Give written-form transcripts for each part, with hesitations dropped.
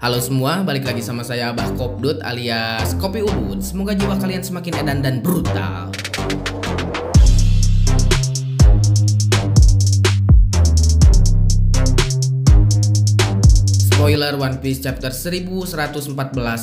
Halo semua, balik lagi sama saya Abah Kopdut alias Kopi Udut. Semoga jiwa kalian semakin edan dan brutal. Spoiler One Piece chapter 1114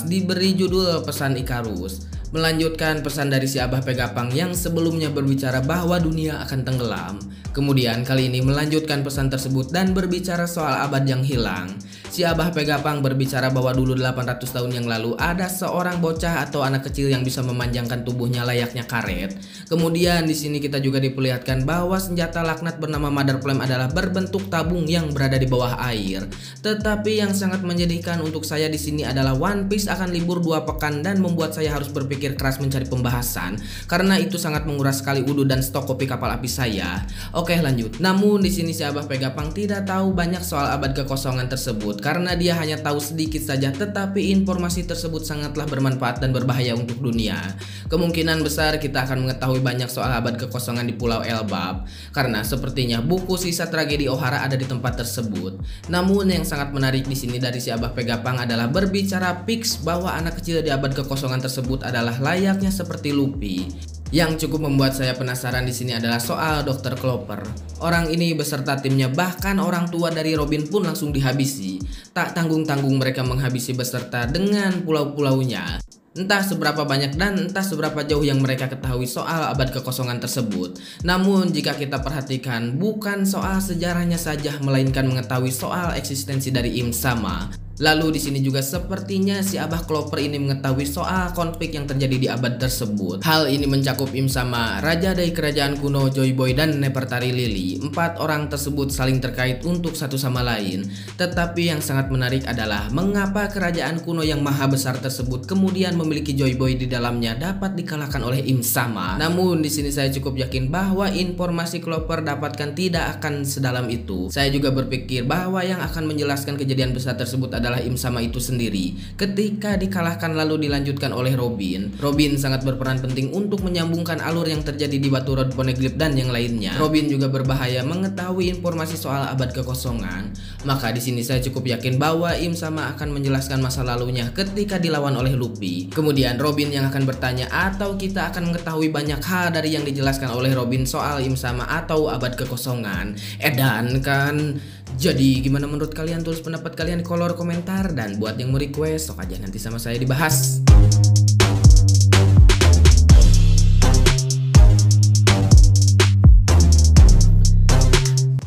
diberi judul Pesan Icarus, melanjutkan pesan dari si Abah Pegapang yang sebelumnya berbicara bahwa dunia akan tenggelam. Kemudian kali ini melanjutkan pesan tersebut dan berbicara soal abad yang hilang. Si Abah Pegapang berbicara bahwa dulu 800 tahun yang lalu ada seorang bocah atau anak kecil yang bisa memanjangkan tubuhnya layaknya karet. Kemudian di sini kita juga diperlihatkan bahwa senjata laknat bernama Mother Flame adalah berbentuk tabung yang berada di bawah air. Tetapi yang sangat menyedihkan untuk saya di sini adalah One Piece akan libur 2 pekan dan membuat saya harus berpikir keras mencari pembahasan karena itu sangat menguras sekali udut dan stok kopi kapal api saya. Oke, lanjut. Namun di sini si Abah Pegapang tidak tahu banyak soal abad kekosongan tersebut karena dia hanya tahu sedikit saja, tetapi informasi tersebut sangatlah bermanfaat dan berbahaya untuk dunia. Kemungkinan besar kita akan mengetahui banyak soal abad kekosongan di Pulau Elbap karena sepertinya buku sisa tragedi Ohara ada di tempat tersebut. Namun yang sangat menarik di sini dari si Abah Pegapang adalah berbicara fix bahwa anak kecil di abad kekosongan tersebut adalah layaknya seperti Luffy. Yang cukup membuat saya penasaran di sini adalah soal Dr. Chopper. Orang ini beserta timnya, bahkan orang tua dari Robin pun langsung dihabisi. Tak tanggung-tanggung mereka menghabisi beserta dengan pulau-pulaunya. Entah seberapa banyak dan entah seberapa jauh yang mereka ketahui soal abad kekosongan tersebut. Namun jika kita perhatikan, bukan soal sejarahnya saja melainkan mengetahui soal eksistensi dari Im Sama. Lalu di sini juga sepertinya si Abah Chopper ini mengetahui soal konflik yang terjadi di abad tersebut. Hal ini mencakup Im Sama, raja dari kerajaan kuno Joy Boy dan Nefertari Lily. 4 orang tersebut saling terkait untuk satu sama lain. Tetapi yang sangat menarik adalah mengapa kerajaan kuno yang maha besar tersebut kemudian memiliki Joy Boy di dalamnya dapat dikalahkan oleh Im Sama. Namun di sini saya cukup yakin bahwa informasi Chopper dapatkan tidak akan sedalam itu. Saya juga berpikir bahwa yang akan menjelaskan kejadian besar tersebut adalah Im Sama itu sendiri ketika dikalahkan lalu dilanjutkan oleh Robin. Robin sangat berperan penting untuk menyambungkan alur yang terjadi di Batu Road Poneglyph dan yang lainnya. Robin juga berbahaya mengetahui informasi soal abad kekosongan. Maka di sini saya cukup yakin bahwa Im Sama akan menjelaskan masa lalunya ketika dilawan oleh Luffy. Kemudian Robin yang akan bertanya atau kita akan mengetahui banyak hal dari yang dijelaskan oleh Robin soal Im Sama atau abad kekosongan. Edan kan? Jadi gimana menurut kalian? Tulis pendapat kalian di kolom komentar, dan buat yang mau request sok aja nanti sama saya dibahas.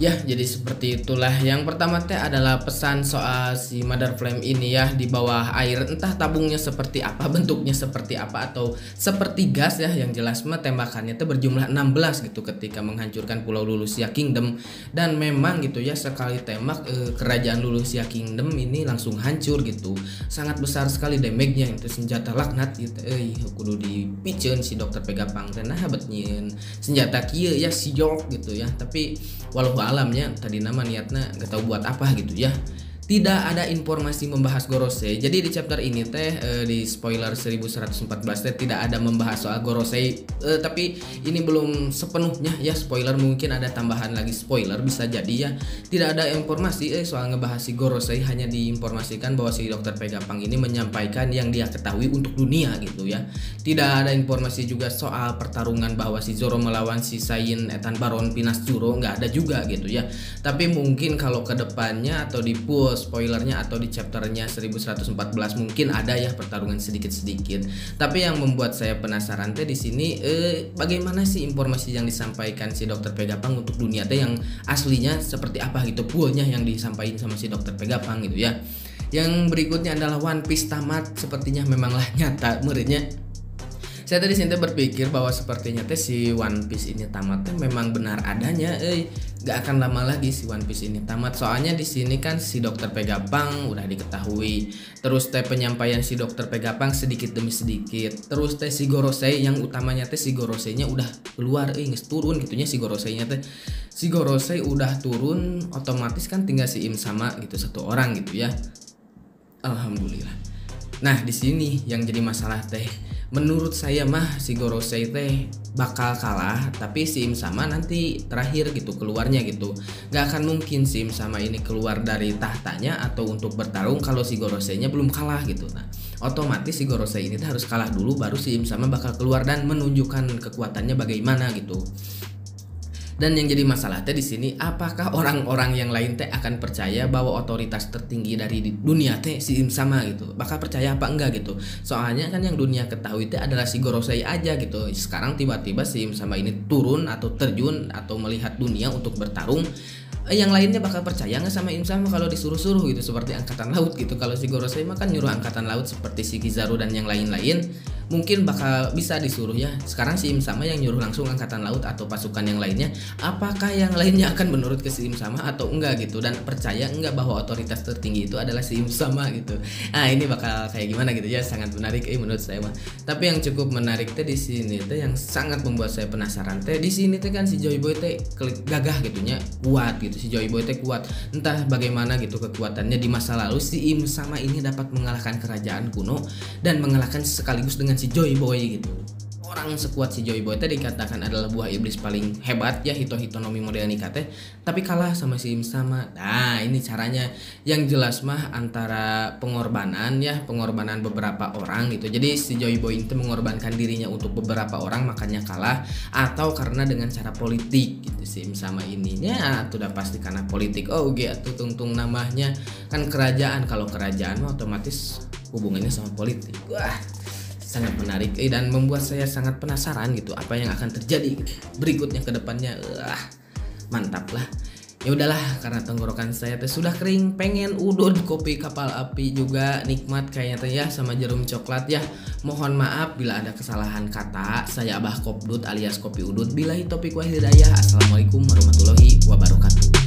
Ya, jadi seperti itulah. Yang pertama teh adalah pesan soal si Mother Flame ini ya di bawah air. Entah tabungnya seperti apa, bentuknya seperti apa, atau seperti gas ya. Yang jelas mah tembakannya teh berjumlah 16 gitu ketika menghancurkan Pulau Lulusia Kingdom. Dan memang gitu ya, sekali tembak kerajaan Lulusia Kingdom ini langsung hancur gitu. Sangat besar sekali damage-nya. Itu senjata laknat gitu. Kudu dipicen si Dokter Pegapang teh nah hebatnya senjata kieu ya si York gitu ya. Tapi walau alamnya tadi nama niatnya gak tahu buat apa gitu ya. Tidak ada informasi membahas Gorosei. Jadi di chapter ini teh di spoiler 1114 teh tidak ada membahas soal Gorosei. Tapi ini belum sepenuhnya ya spoiler, mungkin ada tambahan lagi spoiler bisa jadi ya. Tidak ada informasi soal ngebahas si Gorosei, hanya diinformasikan bahwa si Dokter Pegapang ini menyampaikan yang dia ketahui untuk dunia gitu ya. Tidak ada informasi juga soal pertarungan bahwa si Zoro melawan si Saiyan Etan Baron Pinas Juro, nggak ada juga gitu ya. Tapi mungkin kalau kedepannya atau di spoilernya atau di chapternya 1114 mungkin ada ya pertarungan sedikit-sedikit. Tapi yang membuat saya penasaran teh di sini bagaimana sih informasi yang disampaikan si Dokter Pegapang untuk dunia teh yang aslinya seperti apa gitu, punya yang disampaikan sama si Dokter Pegapang gitu ya. Yang berikutnya adalah One Piece tamat, sepertinya memanglah nyata muridnya. Saya tadi sini berpikir bahwa sepertinya teh si One Piece ini tamat teh memang benar adanya. Gak akan lama lagi si One Piece ini tamat. Soalnya di sini kan si Dokter Pegapang udah diketahui. Terus teh penyampaian si Dokter Pegapang sedikit demi sedikit. Terus teh si Gorosei yang utamanya teh si Gorosei-nya udah keluar, nges turun gitunya si Gorosei-nya teh. Si Gorosei udah turun, otomatis kan tinggal si Im Sama gitu, satu orang gitu ya. Alhamdulillah. Nah, di sini yang jadi masalah teh Menurut saya mah si Gorosei teh bakal kalah, tapi si Im Sama nanti terakhir gitu keluarnya gitu. Gak akan mungkin si Im Sama ini keluar dari tahtanya atau untuk bertarung kalau si Gorosei-nya belum kalah gitu. Nah, otomatis si Gorosei ini harus kalah dulu baru si Im Sama bakal keluar dan menunjukkan kekuatannya bagaimana gitu. Dan yang jadi masalah teh di sini, apakah orang-orang yang lain teh akan percaya bahwa otoritas tertinggi dari dunia teh si Im Sama gitu, bakal percaya apa enggak gitu. Soalnya kan yang dunia ketahui teh adalah si Gorosei aja gitu. Sekarang tiba-tiba si Im Sama ini turun atau terjun atau melihat dunia untuk bertarung, yang lainnya bakal percaya nggak sama Im Sama kalau disuruh-suruh gitu, seperti angkatan laut gitu. Kalau si Gorosei mah kan nyuruh angkatan laut seperti si Kizaru dan yang lain-lain, mungkin bakal bisa disuruh ya. Sekarang si Im Sama yang nyuruh langsung angkatan laut atau pasukan yang lainnya, apakah yang lainnya akan menurut ke si Im Sama atau enggak gitu, dan percaya enggak bahwa otoritas tertinggi itu adalah si Im Sama gitu. Nah, ini bakal kayak gimana gitu ya, sangat menarik menurut saya mah. Tapi yang cukup menarik teh di sini teh yang sangat membuat saya penasaran teh di sini teh kan si Joy Boy teh gagah gitunya, kuat gitu. Si Joy Boy teh kuat. Entah bagaimana gitu kekuatannya di masa lalu si Im Sama ini dapat mengalahkan kerajaan kuno dan mengalahkan sekaligus dengan si Joy Boy gitu. Orang sekuat si Joy Boy tadi dikatakan adalah buah iblis paling hebat ya, Hito-Hitonomi model nikah teh, tapi kalah sama si Im Sama. Nah, ini caranya yang jelas mah antara pengorbanan beberapa orang gitu. Jadi si Joy Boy itu mengorbankan dirinya untuk beberapa orang makanya kalah, atau karena dengan cara politik gitu si Im Sama ininya tuh udah pasti karena politik. Oh gitu, tungtung namanya kan kerajaan, kalau kerajaan mah otomatis hubungannya sama politik. Wah, sangat menarik dan membuat saya sangat penasaran gitu apa yang akan terjadi berikutnya ke depannya. Mantap lah. Ya udahlah, karena tenggorokan saya teh sudah kering, pengen udut kopi kapal api juga nikmat kayaknya teh ya sama jarum coklat ya. Mohon maaf bila ada kesalahan kata. Saya Abah Kopdut alias Kopi Udut. Billahi taufiq wal hidayah. Assalamualaikum warahmatullahi wabarakatuh.